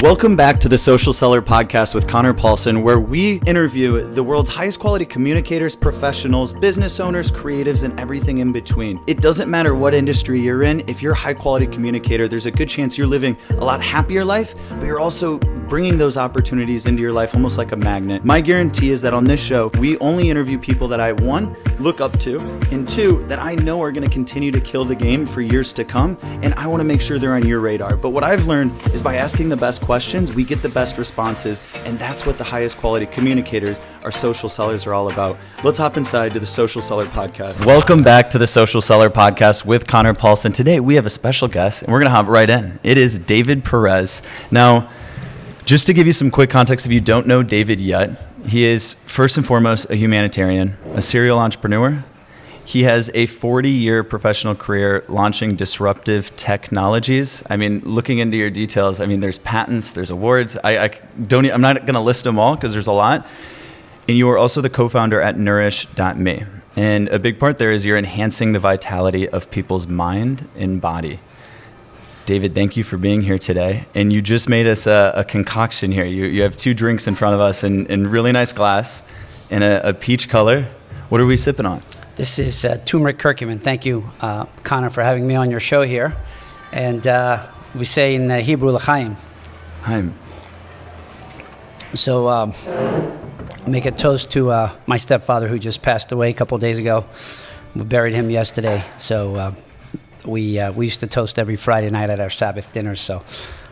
Welcome back to the Social Seller Podcast with Conor Paulsen, where we interview the world's highest quality communicators, professionals, business owners, creatives, and everything in between. It doesn't matter what industry you're in. If you're a high quality communicator, there's a good chance you're living a lot happier life, but you're also bringing those opportunities into your life almost like a magnet. My guarantee is that on this show, we only interview people that I, one, look up to, and two, that I know are going to continue to kill the game for years to come, and I want to make sure they're on your radar. But what I've learned is by asking the best questions, we get the best responses, and that's what the highest quality communicators, our social sellers, are all about. Let's hop inside to the Social Seller Podcast. Welcome back to the Social Seller Podcast with Conor Paulsen. Today we have a special guest, and we're going to hop right in. It is David Perez. Now, just to give you some quick context, if you don't know David yet, he is first and foremost a humanitarian, a serial entrepreneur. He has a 40-year professional career launching disruptive technologies. I mean, looking into your details, I mean, there's patents, there's awards. I'm not going to list them all because there's a lot. And you are also the co-founder at nourish.me. And a big part there is you're enhancing the vitality of people's mind and body. David, thank you for being here today. And you just made us a concoction here. You have two drinks in front of us in really nice glass in a peach color. What are we sipping on? This is turmeric curcumin. Thank you, Conor, for having me on your show here. And we say in Hebrew, l'chaim. Chaim. So make a toast to my stepfather who just passed away a couple of days ago. We buried him yesterday. So we used to toast every Friday night at our Sabbath dinners. So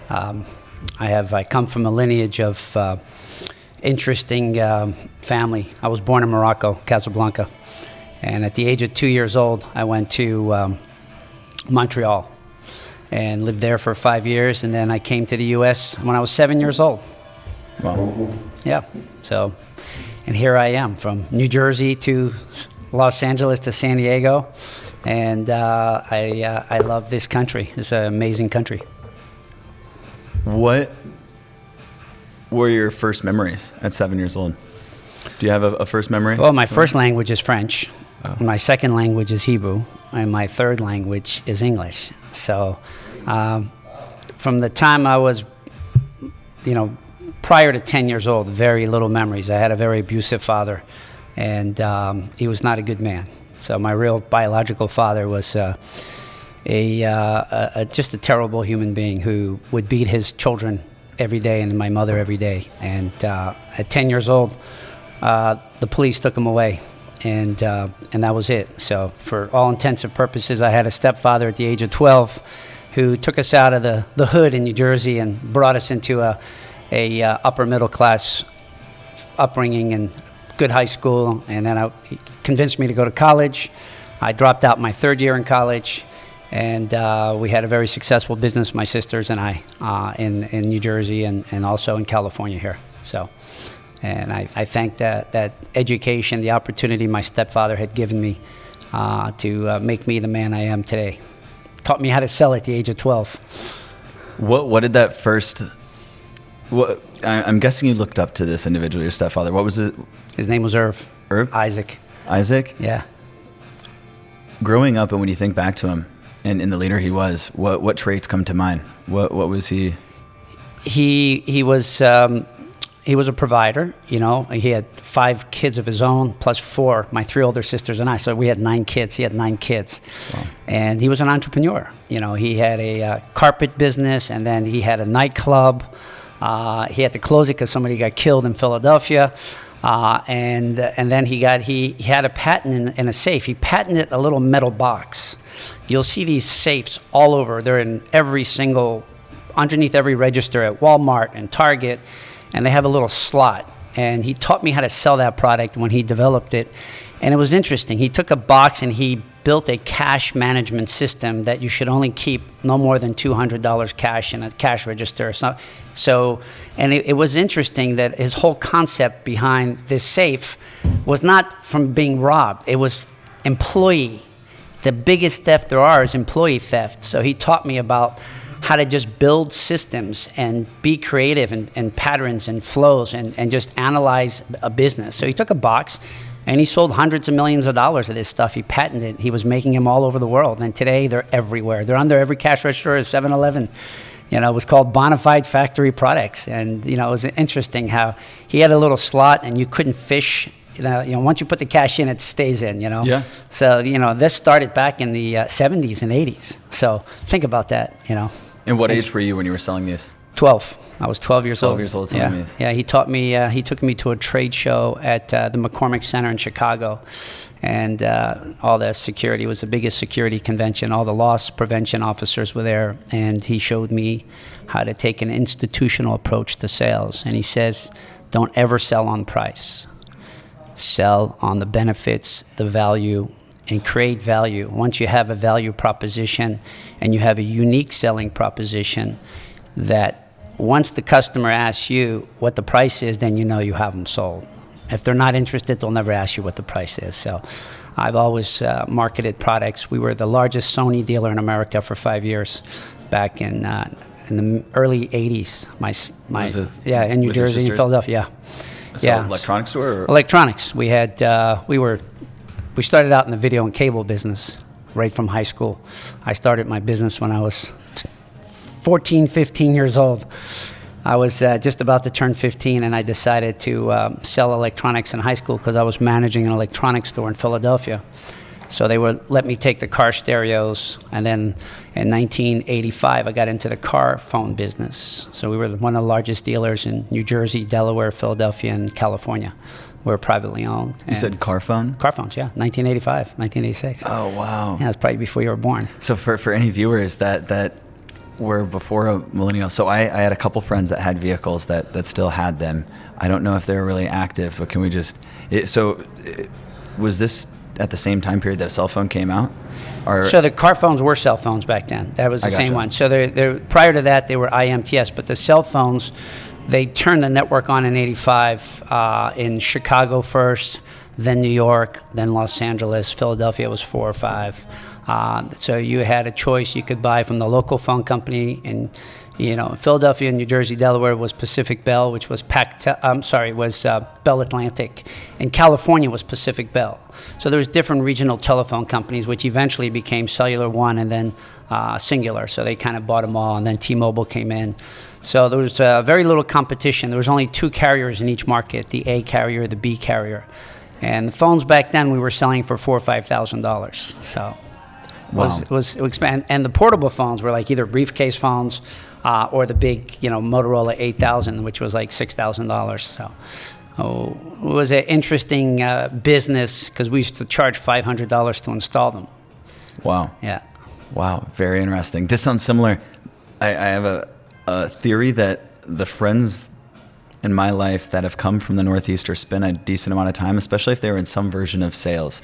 I come from a lineage of interesting family. I was born in Morocco, Casablanca. And at the age of 2 years old, I went to Montreal and lived there for 5 years. And then I came to the U.S. when I was 7 years old. Wow. Yeah. So, and here I am from New Jersey to Los Angeles to San Diego. And I love this country. It's an amazing country. What were your first memories at 7 years old? Do you have a first memory? Well, my first language is French. Oh. My second language is Hebrew. And my third language is English. So from the time I was, prior to 10 years old, very little memories. I had a very abusive father, and he was not a good man. So my real biological father was just a terrible human being who would beat his children every day and my mother every day. And at 10 years old, the police took him away, and that was it. So for all intents and purposes, I had a stepfather at the age of 12 who took us out of the hood in New Jersey and brought us into a upper middle class upbringing and good high school. And then he convinced me to go to college. I dropped out my third year in college, and we had a very successful business, my sisters and I, in New Jersey and also in California here. So. And I thank that education, the opportunity my stepfather had given me to make me the man I am today. Taught me how to sell at the age of 12. What did that first... I'm guessing you looked up to this individual, your stepfather. What was it? His name was Irv. Irv? Isaac. Isaac? Yeah. Growing up, and when you think back to him and the leader he was, what traits come to mind? What was he? He was... He was a provider, He had 5 kids of his own, plus 4, my 3 older sisters and I. So we had 9 kids. He had 9 kids. Wow. And he was an entrepreneur. He had a carpet business, and then he had a nightclub. He had to close it because somebody got killed in Philadelphia. And then he had a patent in a safe. He patented a little metal box. You'll see these safes all over. They're in underneath every register at Walmart and Target. And they have a little slot. And he taught me how to sell that product when he developed it. And it was interesting. He took a box and he built a cash management system that you should only keep no more than $200 cash in a cash register. So it was interesting that his whole concept behind this safe was not from being robbed. It was employee. The biggest theft there are is employee theft. So he taught me about how to just build systems and be creative and patterns and flows and just analyze a business. So he took a box and he sold hundreds of millions of dollars of this stuff. He patented. He was making them all over the world. And today they're everywhere. They're under every cash register at 7-Eleven. You know, it was called Bonafide Factory Products. And, you know, it was interesting how he had a little slot and you couldn't fish. You know, once you put the cash in, it stays in, you know? Yeah. So, you know, this started back in the 70s and 80s. So think about that, you know. And what age were you when you were selling these? 12. I was 12 years old. 12 years old selling these. Yeah, he taught me, he took me to a trade show at the McCormick Center in Chicago. And all the security, it was the biggest security convention. All the loss prevention officers were there. And he showed me how to take an institutional approach to sales. And he says, don't ever sell on price. Sell on the benefits, the value, and create value. Once you have a value proposition and you have a unique selling proposition, that once the customer asks you what the price is, then you know you have them sold. If they're not interested, they'll never ask you what the price is. So I've always marketed products. We were the largest Sony dealer in America for 5 years back in the early 80s. In New Jersey, in Philadelphia, yeah. So electronics store? Or? Electronics. We had, we started out in the video and cable business right from high school. I started my business when I was 14, 15 years old. I was just about to turn 15, and I decided to sell electronics in high school because I was managing an electronics store in Philadelphia. So they would let me take the car stereos, and then in 1985, I got into the car phone business. So we were one of the largest dealers in New Jersey, Delaware, Philadelphia, and California. We're privately owned. You said car phone? Car phones, yeah, 1985, 1986. Oh, wow. Yeah, that's probably before you were born. So for any viewers that were before a millennial, so I had a couple friends that had vehicles that still had them. I don't know if they were really active, but can we just, was this at the same time period that a cell phone came out? So the car phones were cell phones back then. That was the same one. So prior to that, they were IMTS, but the cell phones, they turned the network on in 85 in Chicago first, then New York, then Los Angeles. Philadelphia was 4 or 5. So you had a choice. You could buy from the local phone company, and you know, Philadelphia, New Jersey, Delaware was Pacific Bell, which was Bell Atlantic, and California was Pacific Bell. So there was different regional telephone companies, which eventually became Cellular One and then Singular. So they kind of bought them all, and then T-Mobile came in. So there was very little competition. There was only 2 carriers in each market: the A carrier, the B carrier. And the phones back then we were selling for $4,000 or $5,000. So. Wow. It was expand, and the portable phones were like either briefcase phones or the big, you know, Motorola 8000, which was like $6,000. So it was an interesting business because we used to charge $500 to install them. Wow. Yeah. Wow. Very interesting. This sounds similar. I have a theory that the friends in my life that have come from the Northeast or spent a decent amount of time, especially if they were in some version of sales,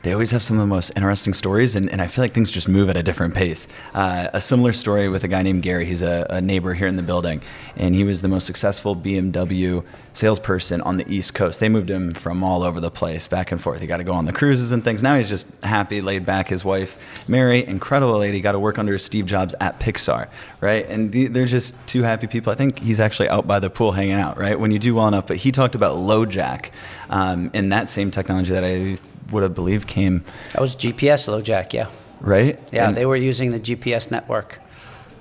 they always have some of the most interesting stories, and I feel like things just move at a different pace. A similar story with a guy named Gary. He's a neighbor here in the building, and he was the most successful BMW salesperson on the East Coast. They moved him from all over the place, back and forth. He got to go on the cruises and things. Now he's just happy, laid back. His wife, Mary, incredible lady, got to work under Steve Jobs at Pixar, right? And they're just 2 happy people. I think he's actually out by the pool hanging out, right? When you do well enough. But he talked about LoJack, and that same technology that I would have believed came. That was GPS LoJack, yeah. Right? Yeah, and they were using the GPS network.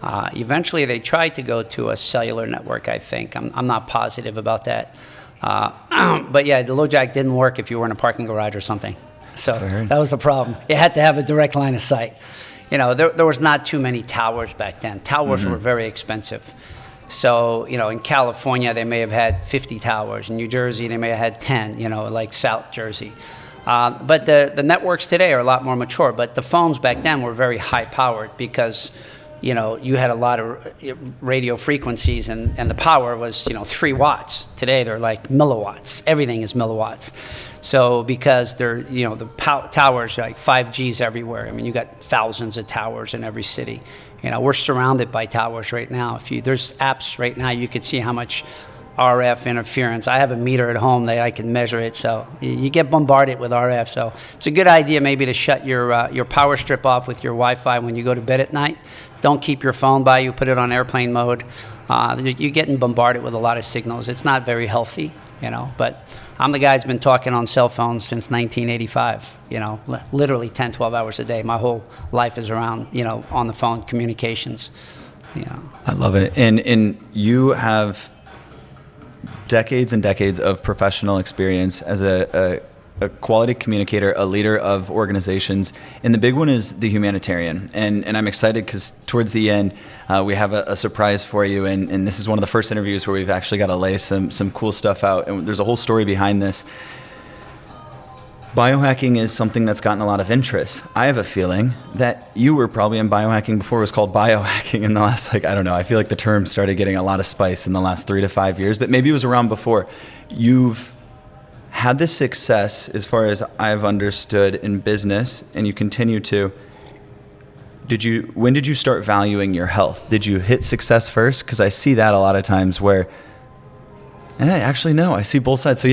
Eventually, they tried to go to a cellular network, I think. I'm not positive about that. But yeah, the LoJack didn't work if you were in a parking garage or something. So that was the problem. You had to have a direct line of sight. You know, there was not too many towers back then. Towers were very expensive. So, you know, in California, they may have had 50 towers. In New Jersey, they may have had 10, you know, like South Jersey. But the networks today are a lot more mature. But the phones back then were very high-powered because, you know, you had a lot of radio frequencies, and the power was, you know, 3 watts. Today, they're like milliwatts. Everything is milliwatts. So because they're, you know, the towers are like 5Gs everywhere. I mean, you got thousands of towers in every city. You know, we're surrounded by towers right now. There's apps right now, you could see how much RF interference. I have a meter at home that I can measure it, so you get bombarded with RF. So it's a good idea maybe to shut your power strip off with your Wi-Fi when you go to bed at night. Don't keep your phone by you. Put it on airplane mode. You're getting bombarded with a lot of signals. It's not very healthy, you know. But I'm the guy that's been talking on cell phones since 1985. You know, literally 10, 12 hours a day. My whole life is around, you know, on the phone communications. I love it. And you have decades and decades of professional experience as a quality communicator, a leader of organizations, and the big one is the humanitarian. And I'm excited because towards the end, we have a surprise for you, and this is one of the first interviews where we've actually got to lay some cool stuff out, and there's a whole story behind this. Biohacking is something that's gotten a lot of interest. I have a feeling that you were probably in biohacking before it was called biohacking in the last, I don't know, I feel like the term started getting a lot of spice in the last 3 to 5 years, but maybe it was around before. You've had this success, as far as I've understood, in business, and you continue to. When did you start valuing your health? Did you hit success first? Because I see that a lot of times where, actually, no, I see both sides. So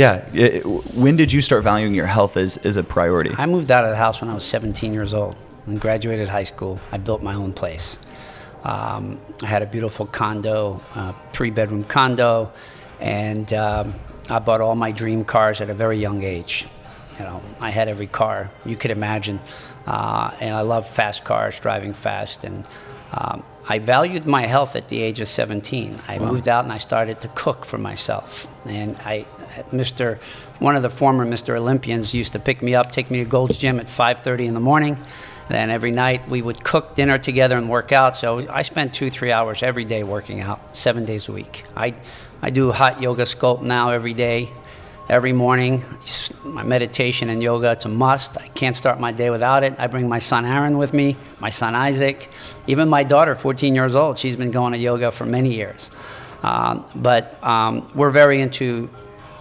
when did you start valuing your health as a priority? I moved out of the house when I was 17 years old and graduated high school. I built my own place. I had a beautiful condo, 3-bedroom condo, and I bought all my dream cars at a very young age. I had every car you could imagine, and I love fast cars, driving fast, and I valued my health at the age of 17. I moved out and I started to cook for myself. And one of the former Mr. Olympians used to pick me up, take me to Gold's Gym at 5:30 in the morning. Then every night we would cook dinner together and work out. So I spent 2-3 hours every day working out, 7 days a week. I do hot yoga sculpt now every day, every morning. My meditation and yoga, it's a must. I can't start my day without it. I bring my son Aaron with me, my son Isaac, even my daughter, 14 years old. She's been going to yoga for many years. But we're very into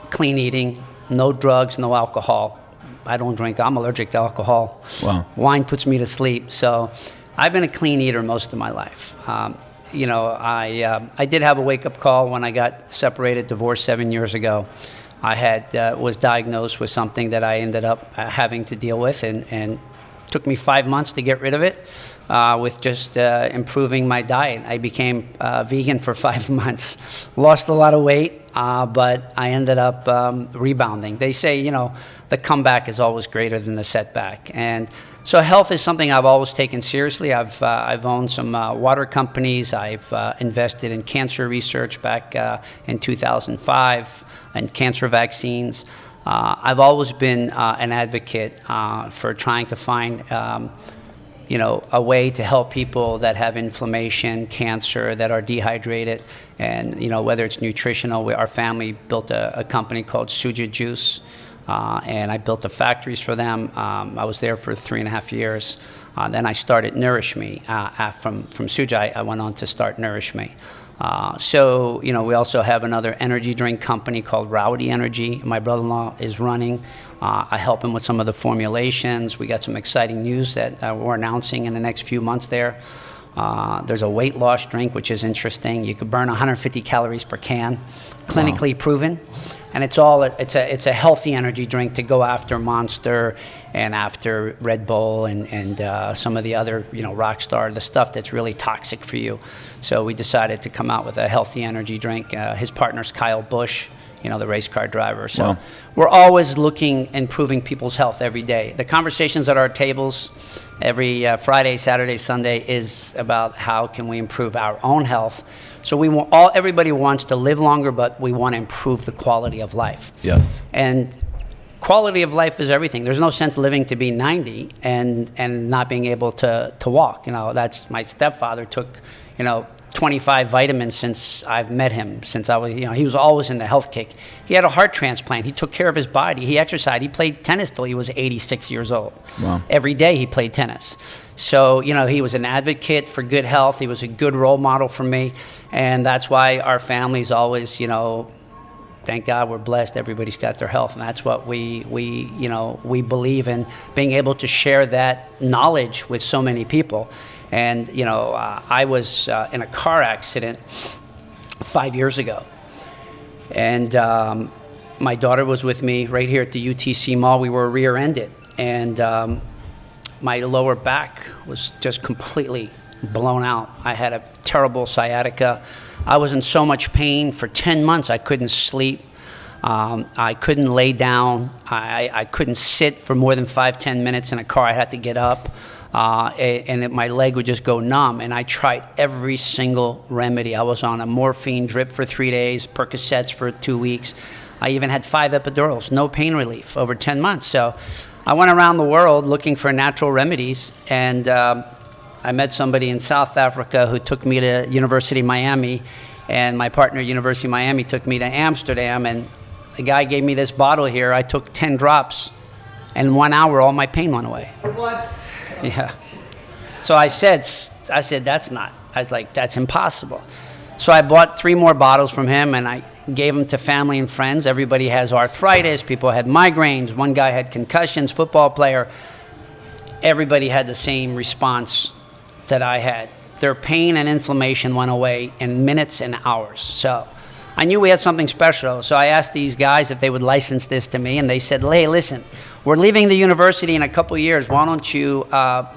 clean eating, no drugs, no alcohol. I don't drink. I'm allergic to alcohol. Wow. Wine puts me to sleep. So I've been a clean eater most of my life. I did have a wake-up call when I got separated, divorced 7 years ago. I was diagnosed with something that I ended up having to deal with, and took me 5 months to get rid of it with just improving my diet. I became vegan for 5 months, lost a lot of weight, but I ended up rebounding. They say, the comeback is always greater than the setback. And so health is something I've always taken seriously. I've owned some water companies. I've invested in cancer research back in 2005 and cancer vaccines. I've always been an advocate for trying to find a way to help people that have inflammation, cancer, that are dehydrated, and whether it's nutritional. Our family built a company called Suja Juice. And I built the factories for them. I was there for 3.5 years. Then I started Nourish Me. From Suja, I went on to start Nourish Me. We also have another energy drink company called Rowdy Energy. My brother-in-law is running. I help him with some of the formulations. We got some exciting news that we're announcing in the next few months there. There's a weight loss drink, which is interesting. You could burn 150 calories per can, clinically proven. And it's a healthy energy drink to go after Monster and after Red Bull and some of the other, Rockstar, the stuff that's really toxic for you. So we decided to come out with a healthy energy drink. His partner's Kyle Busch, the race car driver. So we're always looking and improving people's health every day. The conversations at our tables every Friday, Saturday, Sunday is about how can we improve our own health. So everybody wants to live longer, but we want to improve the quality of life. Yes. And quality of life is everything. There's no sense living to be 90 and not being able to walk. That's my stepfather took, 25 vitamins since I've met him, since I was, he was always in the health kick. He had a heart transplant. He took care of his body. He exercised. He played tennis till he was 86 years old. Wow. Every day he played tennis. So, he was an advocate for good health. He was a good role model for me. And that's why our family's always, thank God we're blessed. Everybody's got their health. And that's what we believe in, being able to share that knowledge with so many people. And, I was in a car accident 5 years ago. And my daughter was with me right here at the UTC Mall. We were rear-ended. And my lower back was just completely blown out. I had a terrible sciatica. I was in so much pain for 10 months. I couldn't sleep. I couldn't lay down. I couldn't sit for more than 5-10 minutes in a car. I had to get up. my leg would just go numb. And I tried every single remedy. I was on a morphine drip for 3 days, Percocets for 2 weeks. I even had 5 epidurals, no pain relief over 10 months. So I went around the world looking for natural remedies, and I met somebody in South Africa who took me to University of Miami, and my partner at University of Miami took me to Amsterdam, and the guy gave me this bottle here. I took 10 drops, and in 1 hour, all my pain went away. What? Yeah. So I said, that's impossible. So I bought 3 more bottles from him, and I gave them to family and friends. Everybody has arthritis. People had migraines. One guy had concussions, football player. Everybody had the same response that I had. Their pain and inflammation went away in minutes and hours. So I knew we had something special. So I asked these guys if they would license this to me, and they said, hey, listen, we're leaving the university in a couple of years. Why don't you,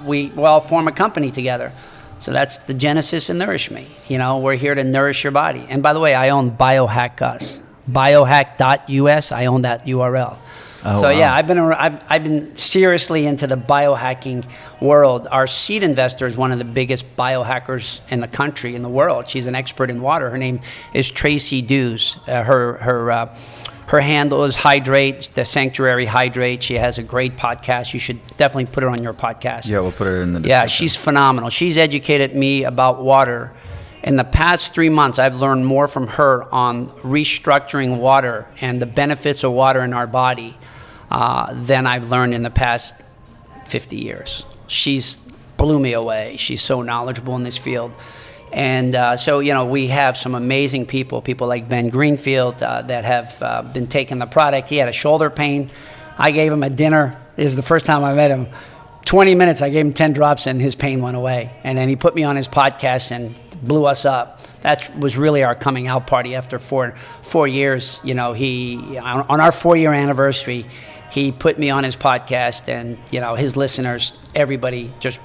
we'll form a company together. So that's the genesis of Nourish Me. We're here to nourish your body. And by the way, I own Biohack Us, biohack.us. I own that URL. Oh, so wow. yeah, I've been seriously into the biohacking world. Our seed investor is one of the biggest biohackers in the country, in the world. She's an expert in water. Her name is Tracy Dews. Her handle is Hydrate, the Sanctuary Hydrate. She has a great podcast. You should definitely put it on your podcast. Yeah, we'll put it in the description. Yeah, she's phenomenal. She's educated me about water. In the past 3 months, I've learned more from her on restructuring water and the benefits of water in our body than I've learned in the past 50 years. She's blew me away. She's so knowledgeable in this field. And so, we have some amazing people like Ben Greenfield that have been taking the product. He had a shoulder pain. I gave him a dinner. This is the first time I met him. 20 minutes, I gave him 10 drops and his pain went away. And then he put me on his podcast and blew us up. That was really our coming out party after four years. He on our 4-year anniversary, he put me on his podcast, and his listeners, everybody just,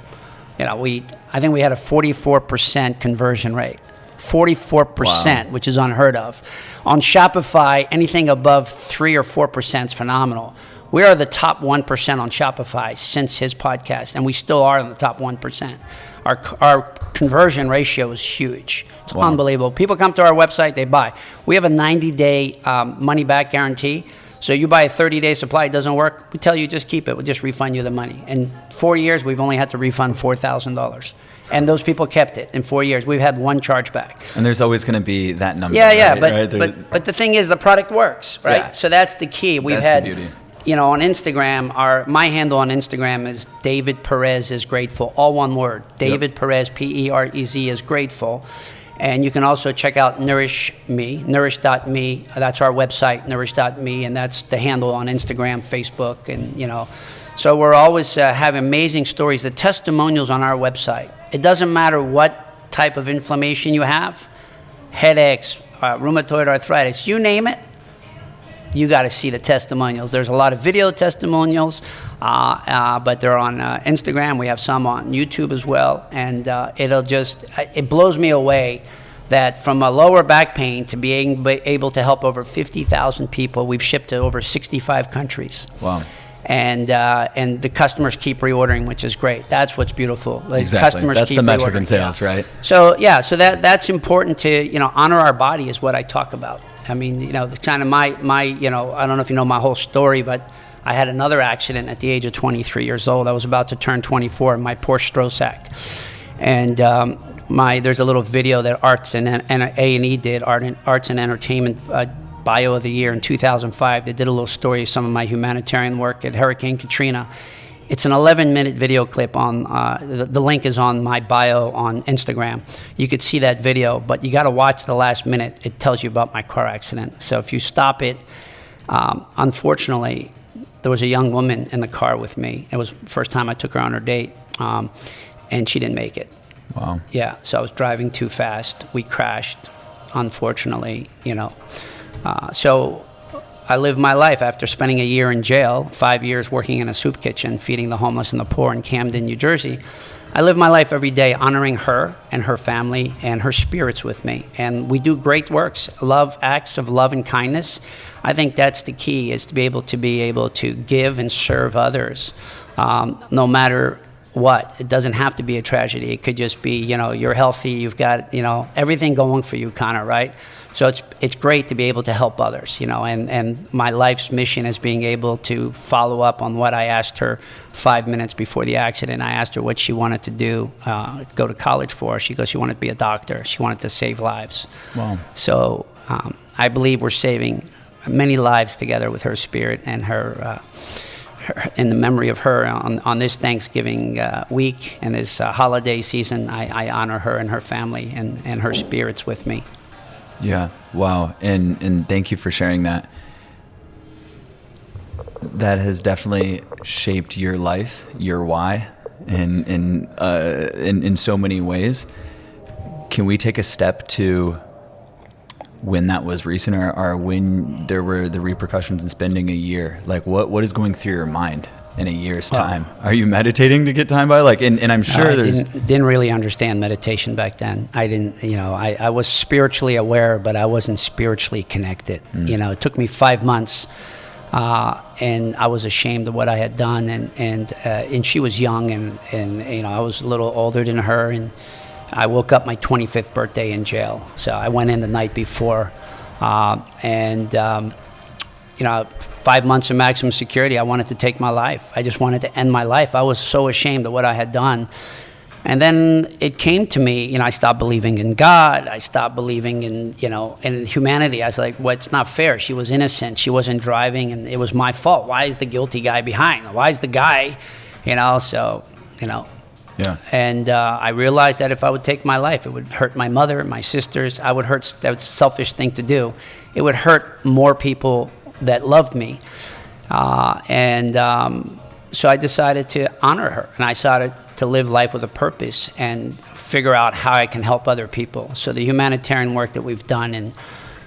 I think we had a 44% conversion rate. 44%, wow. Which is unheard of. On Shopify, anything above 3 or 4% is phenomenal. We are the top 1% on Shopify since his podcast, and we still are in the top 1%. Our conversion ratio is huge. It's wow. Unbelievable. People come to our website, they buy. We have a 90-day money-back guarantee. So you buy a 30-day supply, it doesn't work, we tell you just keep it. We'll just refund you the money. In 4 years, we've only had to refund $4,000. And those people kept it in 4 years. We've had 1 chargeback. And there's always going to be that number. Yeah, right? But the thing is, the product works, right? Yeah. So that's the key. We've that's had, the beauty. On Instagram, my handle on Instagram is David Perez is grateful. All one word. David Perez, Perez is grateful. And you can also check out Nourish Me, nourish.me. That's our website, nourish.me, and that's the handle on Instagram, Facebook, and So we're always having amazing stories. The testimonials on our website. It doesn't matter what type of inflammation you have, headaches, rheumatoid arthritis, you name it. You got to see the testimonials. There's a lot of video testimonials, but they're on Instagram. We have some on YouTube as well, and it blows me away that from a lower back pain to being able to help over 50,000 people. We've shipped to over 65 countries. Wow. And the customers keep reordering, which is great. That's what's beautiful. Exactly. Customers that's keep the metric in reordering. sales, right? So that's important to honor our body is what I talk about. I mean, the kind of my I don't know if you know my whole story, but I had another accident at the age of 23 years old. I was about to turn 24 in my Porsche Strosac, and there's a little video that Arts and A&E did, Arts and Entertainment Bio of the Year in 2005. They did a little story of some of my humanitarian work at Hurricane Katrina. It's an 11-minute video clip on, the link is on my bio on Instagram. You could see that video, but you gotta watch the last minute. It tells you about my car accident. So if you stop it, unfortunately, there was a young woman in the car with me. It was the first time I took her on her date, and she didn't make it. Wow. Yeah, so I was driving too fast. We crashed, unfortunately, So I lived my life after spending a year in jail, 5 years working in a soup kitchen, feeding the homeless and the poor in Camden, New Jersey. I live my life every day honoring her and her family and her spirits with me. And we do great works, acts of love and kindness. I think that's the key, is to be able to give and serve others, no matter what. It doesn't have to be a tragedy. It could just be, you're healthy, you've got, everything going for you, Conor, right? So it's great to be able to help others, and my life's mission is being able to follow up on what I asked her 5 minutes before the accident. I asked her what she wanted to do, go to college for. She goes, she wanted to be a doctor. She wanted to save lives. Wow. So I believe we're saving many lives together with her spirit and her in the memory of her on this Thanksgiving week and this holiday season. I honor her and her family and her spirits with me. Yeah. Wow. And thank you for sharing that. That has definitely shaped your life, your why, in so many ways. Can we take a step to when that was recent, or when there were the repercussions in spending a year? Like what is going through your mind in a year's time? Are you meditating to get time by? Like, and I'm sure there's... didn't really understand meditation back then. I didn't, I was spiritually aware, but I wasn't spiritually connected. It took me 5 months, and I was ashamed of what I had done. And she was young, and I was a little older than her. And I woke up my 25th birthday in jail. So I went in the night before, 5 months of maximum security, I wanted to take my life. I just wanted to end my life. I was so ashamed of what I had done. And then it came to me, I stopped believing in God. I stopped believing in, in humanity. I was like, well, it's not fair. She was innocent. She wasn't driving, and it was my fault. Why is the guilty guy behind? Why is the guy, Yeah. And I realized that if I would take my life, it would hurt my mother, my sisters. That was a selfish thing to do. It would hurt more people that loved me. So I decided to honor her, and I decided to live life with a purpose and figure out how I can help other people. So the humanitarian work that we've done in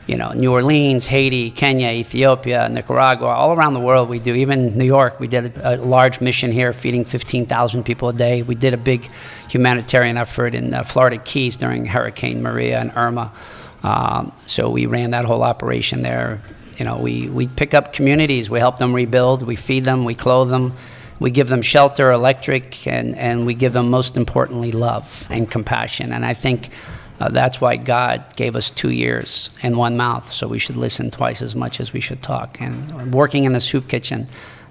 New Orleans, Haiti, Kenya, Ethiopia, Nicaragua, all around the world we do. Even New York, we did a large mission here feeding 15,000 people a day. We did a big humanitarian effort in Florida Keys during Hurricane Maria and Irma. So we ran that whole operation there. We pick up communities, we help them rebuild, we feed them, we clothe them, we give them shelter, electric, and we give them, most importantly, love and compassion. And I think that's why God gave us 2 ears and one mouth, so we should listen twice as much as we should talk. And working in the soup kitchen,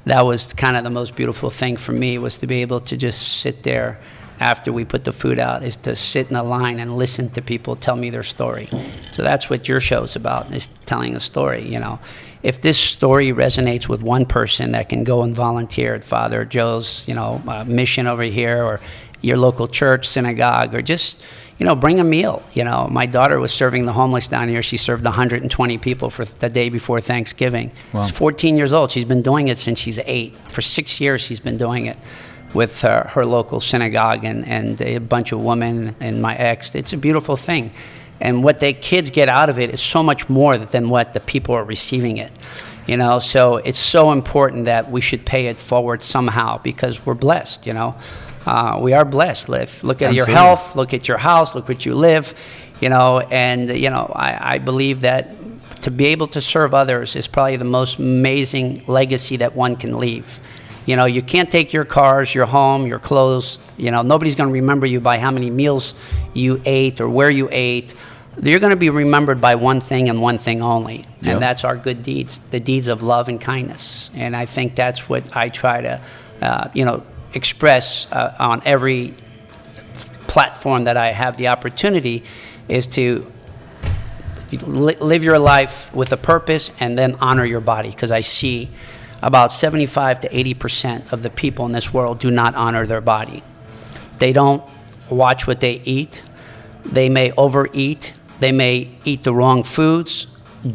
that was kind of the most beautiful thing for me, was to be able to just sit there after we put the food out, is to sit in a line and listen to people tell me their story. So that's what your show's about, is telling a story. If this story resonates with one person that can go and volunteer at Father Joe's, mission over here, or your local church, synagogue, or just, bring a meal. My daughter was serving the homeless down here. She served 120 people for the day before Thanksgiving. Wow. She's 14 years old. She's been doing it since she's 8. For 6 years, she's been doing it with her local synagogue and a bunch of women and my ex. It's a beautiful thing. And what the kids get out of it is so much more than what the people are receiving it. So it's so important that we should pay it forward somehow, because we're blessed, we are blessed. Look at Absolutely. Your health, look at your house, look what you live, I believe that to be able to serve others is probably the most amazing legacy that one can leave. You can't take your cars, your home, your clothes. Nobody's going to remember you by how many meals you ate or where you ate. You're going to be remembered by one thing and one thing only, and that's our good deeds, the deeds of love and kindness. And I think that's what I try to, express on every platform that I have the opportunity, is to live your life with a purpose and then honor your body, because I see about 75 to 80% of the people in this world do not honor their body. They don't watch what they eat. They may overeat. They may eat the wrong foods,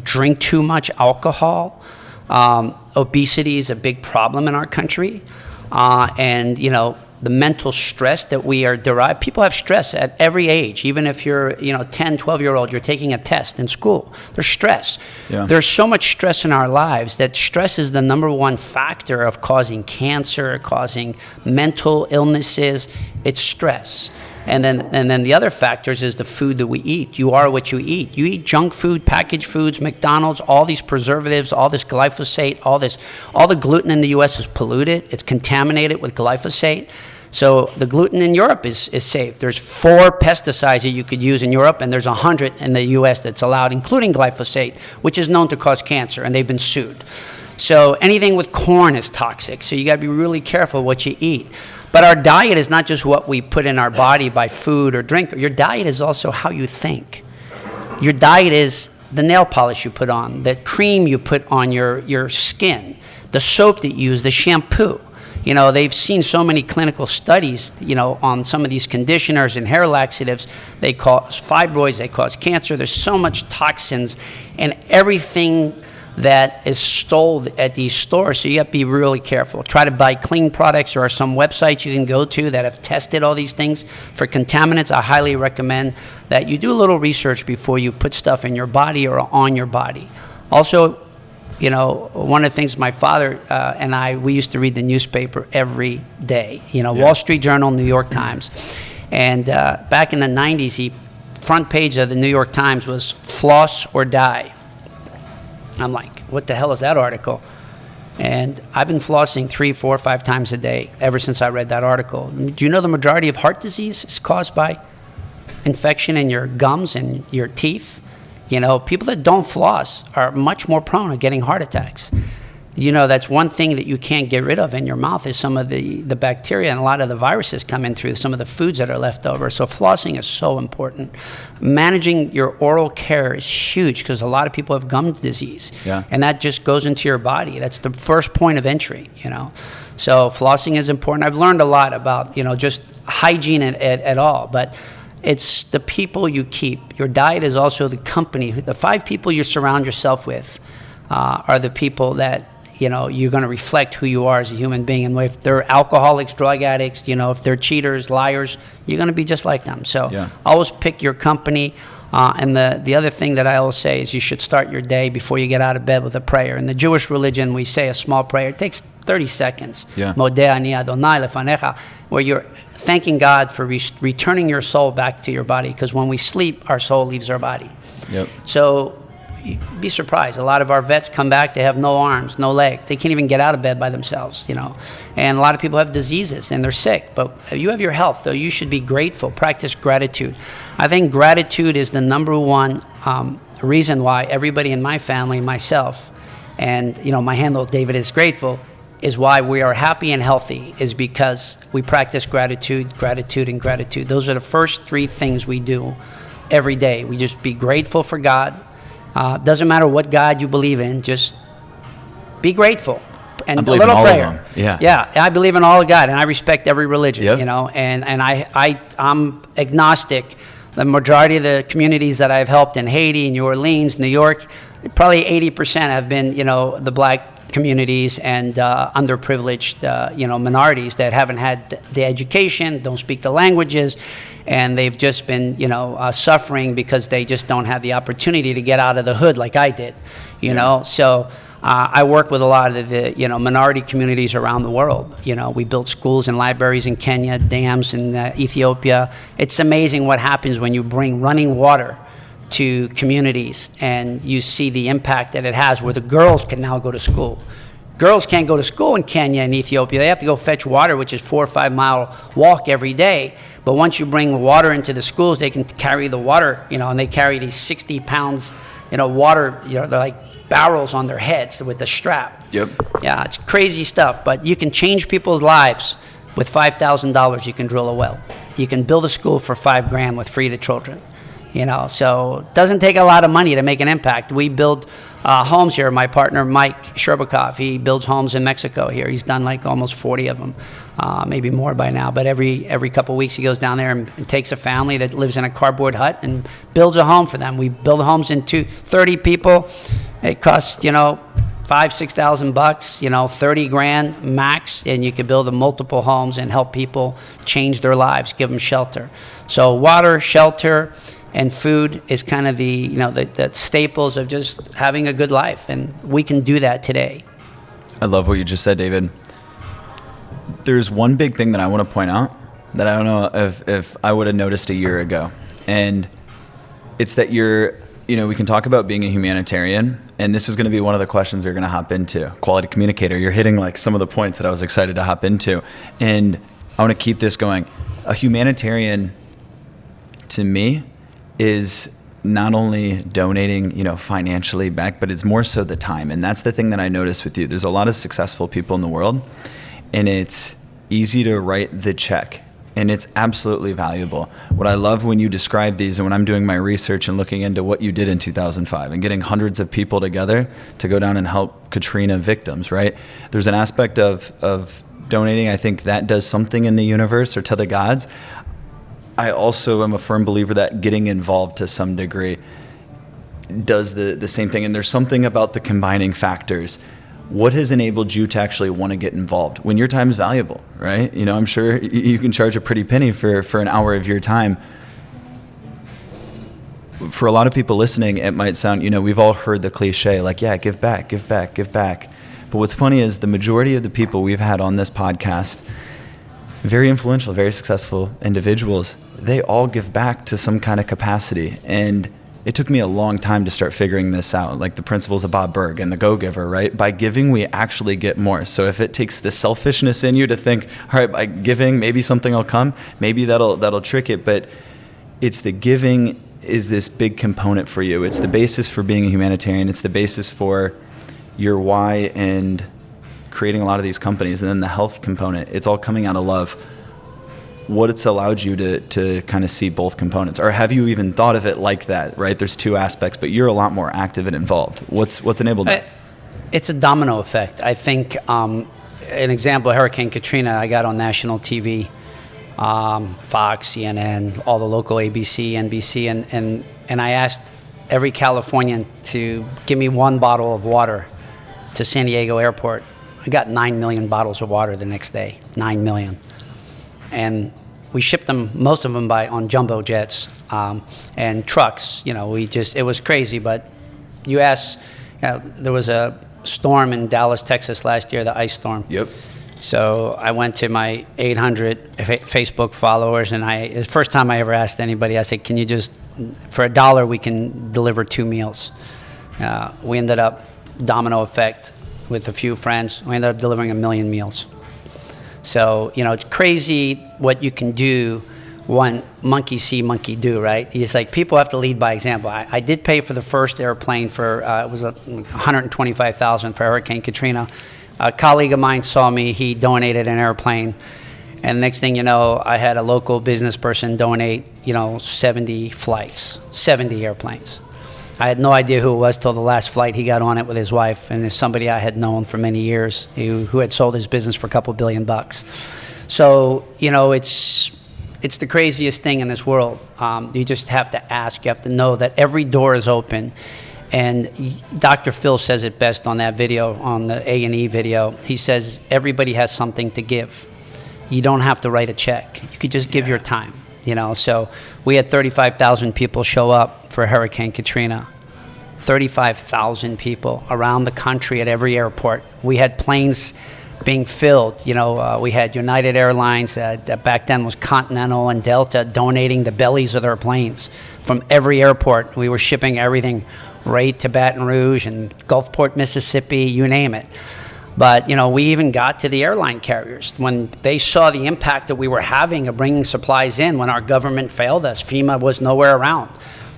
drink too much alcohol. Obesity is a big problem in our country. The mental stress that we are derived. People have stress at every age. Even if you're, 10, 12-year-old, you're taking a test in school. There's stress. Yeah. There's so much stress in our lives that stress is the number one factor of causing cancer, causing mental illnesses. It's stress. And then the other factors is the food that we eat. You are what you eat. You eat junk food, packaged foods, McDonald's, all these preservatives, all this glyphosate, all the gluten in the U.S. is polluted. It's contaminated with glyphosate. So the gluten in Europe is safe. There's 4 pesticides that you could use in Europe, and there's 100 in the U.S. that's allowed, including glyphosate, which is known to cause cancer, and they've been sued. So anything with corn is toxic, so you got to be really careful what you eat. But our diet is not just what we put in our body by food or drink. Your diet is also how you think. Your diet is the nail polish you put on, the cream you put on your skin, the soap that you use, the shampoo. You know, they've seen so many clinical studies, you know, on some of these conditioners and hair laxatives. They cause fibroids, they cause cancer. There's so much toxins and everything that is sold at these stores, so you have to be really careful. Try to buy clean products. There are some websites you can go to that have tested all these things for contaminants. I highly recommend that you do a little research before you put stuff in your body or on your body. Also, you know, one of the things my father and we used to read the newspaper every day, you know, Wall Street Journal, New York Times. And back in the 90s, front page of the New York Times was floss or die. I'm like, what the hell is that article? And I've been flossing 3, 4, 5 times a day ever since I read that article. Do you know the majority of heart disease is caused by infection in your gums and your teeth? You know, people that don't floss are much more prone to getting heart attacks. You know, that's one thing that you can't get rid of in your mouth is some of the bacteria, and a lot of the viruses come in through some of the foods that are left over. So flossing is so important. Managing your oral care is huge because a lot of people have gum disease. Yeah. And that just goes into your body. That's the first point of entry, you know. So flossing is important. I've learned a lot about, you know, just hygiene at all, but it's the people you keep. Your diet is also the company. The 5 people you surround yourself with are the people that, you know, you're going to reflect who you are as a human being. And if they're alcoholics, drug addicts, you know, if they're cheaters, liars, you're going to be just like them. So always pick your company. And the other thing that I always say is you should start your day before you get out of bed with a prayer. In the Jewish religion, we say a small prayer. It takes 30 seconds. Modeh ani Adonai lefanecha, where you're thanking God for returning your soul back to your body. Because when we sleep, our soul leaves our body. So you'd be surprised. A lot of our vets come back, they have no arms, no legs. They can't even get out of bed by themselves, you know. And a lot of people have diseases and they're sick. But if you have your health, though, you should be grateful. Practice gratitude. I think gratitude is the number one reason why everybody in my family, myself, and, you know, my handle, David is Grateful, is why we are happy and healthy, is because we practice gratitude, gratitude, and gratitude. Those are the first 3 things we do every day. We just be grateful for God. Doesn't matter what God you believe in, just be grateful. And a little prayer. Yeah, I believe in all of God, and I respect every religion, you know, and I'm agnostic. The majority of the communities that I've helped in Haiti, New Orleans, New York, probably 80% have been, you know, the black communities and underprivileged, you know, minorities that haven't had the education, don't speak the languages, and they've just been, you know, suffering because they just don't have the opportunity to get out of the hood like I did, you know. So I work with a lot of the, you know, minority communities around the world. You know, we built schools and libraries in Kenya, dams in Ethiopia. It's amazing what happens when you bring running water to communities and you see the impact that it has, where the girls can now go to school. Girls can't go to school in Kenya and Ethiopia. They have to go fetch water, which is 4 or 5 mile walk every day. But once you bring water into the schools, they can carry the water, you know, and they carry these 60 pounds, you know, water, you know, they're like barrels on their heads with a strap. Yeah, it's crazy stuff, but you can change people's lives. With $5,000, you can drill a well. You can build a school for $5,000 with free to children. You know, so it doesn't take a lot of money to make an impact. We build homes here. My partner, Mike Sherbakov, he builds homes in Mexico here. He's done like almost 40 of them, maybe more by now. But every couple of weeks he goes down there and takes a family that lives in a cardboard hut and builds a home for them. We build homes in 30 people. It costs, you know, $5,000-6,000, you know, $30,000 max, and you can build multiple homes and help people change their lives, give them shelter. So water, shelter, and food is kind of the, you know, the staples of just having a good life, and we can do that today. I love what you just said, David. There's one big thing that I want to point out that I don't know if I would have noticed a year ago, and it's that you know, we can talk about being a humanitarian, and this is going to be one of the questions we're going to hop into. Quality communicator, you're hitting like some of the points that I was excited to hop into. And I want to keep this going. A humanitarian, to me, is not only donating, financially back, but it's more so the time. And that's the thing that I noticed with you. There's a lot of successful people in the world, and it's easy to write the check, and it's absolutely valuable. What I love when you describe these, and when I'm doing my research and looking into what you did in 2005 and getting hundreds of people together to go down and help Katrina victims, right? There's an aspect of donating. I think that does something in the universe or to the gods. I also am a firm believer that getting involved to some degree does the same thing. And there's something about the combining factors. What has enabled you to actually want to get involved when your time is valuable, right? I'm sure you can charge a pretty penny for an hour of your time. For a lot of people listening, it might sound, we've all heard the cliche, like, yeah, give back, give back, give back. But what's funny is the majority of the people we've had on this podcast, very influential, very successful individuals, they all give back to some kind of capacity. And it took me a long time to start figuring this out, like the principles of Bob Berg and the Go-Giver, right? By giving, we actually get more. So if it takes the selfishness in you to think, all right, by giving, maybe something will come, maybe that'll trick it. But it's the giving is this big component for you. It's the basis for being a humanitarian. It's the basis for your why and creating a lot of these companies. And then the health component, it's all coming out of love. What it's allowed you to kind of see both components, or have you even thought of it like that, right? There's two aspects, but you're a lot more active and involved. What's enabled that? It's a domino effect. I think an example, Hurricane Katrina, I got on national TV, Fox, CNN, all the local ABC, NBC, and I asked every Californian to give me one bottle of water to San Diego airport. I got 9 million bottles of water the next day, 9 million. And we shipped them, most of them on jumbo jets and trucks. It was crazy. But you asked, there was a storm in Dallas, Texas last year, the ice storm. Yep. So I went to my 800 Facebook followers, and the first time I ever asked anybody, I said, can you just, for $1, we can deliver 2 meals. We ended up, domino effect, with a few friends, we ended up delivering 1 million meals. So, it's crazy what you can do when monkey see, monkey do, right? It's like people have to lead by example. I did pay for the first airplane for, it was $125,000 for Hurricane Katrina. A colleague of mine saw me, he donated an airplane. And next thing you know, I had a local business person donate, 70 flights, 70 airplanes. I had no idea who it was till the last flight. He got on it with his wife, and it's somebody I had known for many years who had sold his business for a couple $1 billion. So, it's the craziest thing in this world. You just have to ask. You have to know that every door is open. And Dr. Phil says it best on that video, on the A&E video. He says, everybody has something to give. You don't have to write a check. You could just give your time. So we had 35,000 people show up for Hurricane Katrina. 35,000 people around the country at every airport. We had planes being filled. We had United Airlines, that back then was Continental and Delta, donating the bellies of their planes from every airport. We were shipping everything right to Baton Rouge and Gulfport, Mississippi, you name it. But, we even got to the airline carriers. When they saw the impact that we were having of bringing supplies in, when our government failed us, FEMA was nowhere around.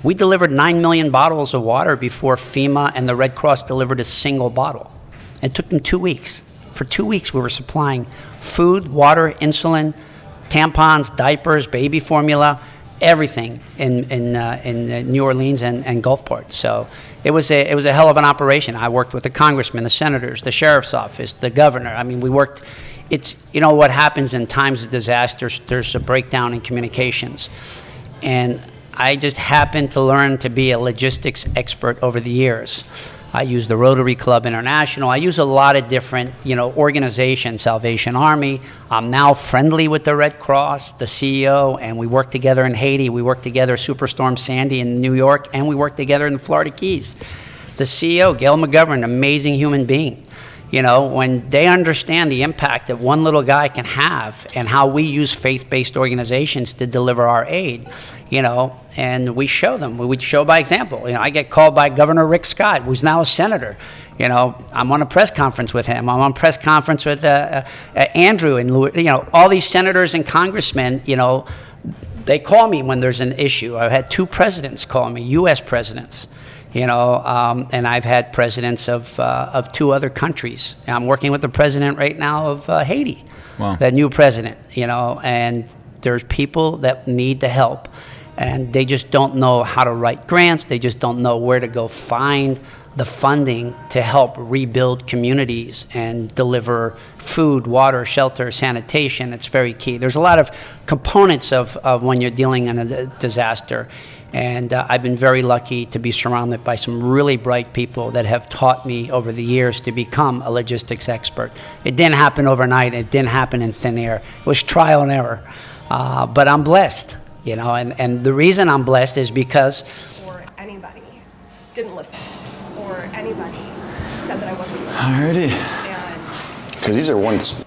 We delivered 9 million bottles of water before FEMA and the Red Cross delivered a single bottle. It took them 2 weeks. For 2 weeks, we were supplying food, water, insulin, tampons, diapers, baby formula, everything in New Orleans and Gulfport. So it was a hell of an operation. I worked with the congressmen, the senators, the sheriff's office, the governor. I mean, we worked. It's what happens in times of disasters. There's a breakdown in communications, and I just happened to learn to be a logistics expert over the years. I use the Rotary Club International. I use a lot of different, organizations, Salvation Army. I'm now friendly with the Red Cross, the CEO, and we work together in Haiti. We work together Superstorm Sandy in New York, and we work together in the Florida Keys. The CEO, Gail McGovern, amazing human being. You know, when they understand the impact that one little guy can have and how we use faith-based organizations to deliver our aid, you know, and we show them, we show by example. You know, I get called by Governor Rick Scott, who's now a senator. You know, I'm on a press conference with him. I'm on a press conference with Andrew and, you know, all these senators and congressmen, you know, they call me when there's an issue. I've had 2 presidents call me, U.S. presidents. You know, and I've had presidents of 2 other countries. I'm working with the president right now of Haiti, Wow. that new president, you know, and there's people that need the help, and they just don't know how to write grants. They just don't know where to go find the funding to help rebuild communities and deliver food, water, shelter, sanitation. It's very key. There's a lot of components of when you're dealing in a disaster. And I've been very lucky to be surrounded by some really bright people that have taught me over the years to become a logistics expert. It didn't happen overnight. It didn't happen in thin air. It was trial and error. But I'm blessed, you know, and the reason I'm blessed is because... Or anybody didn't listen, or anybody said that I wasn't good. Alrighty. And Because these are ones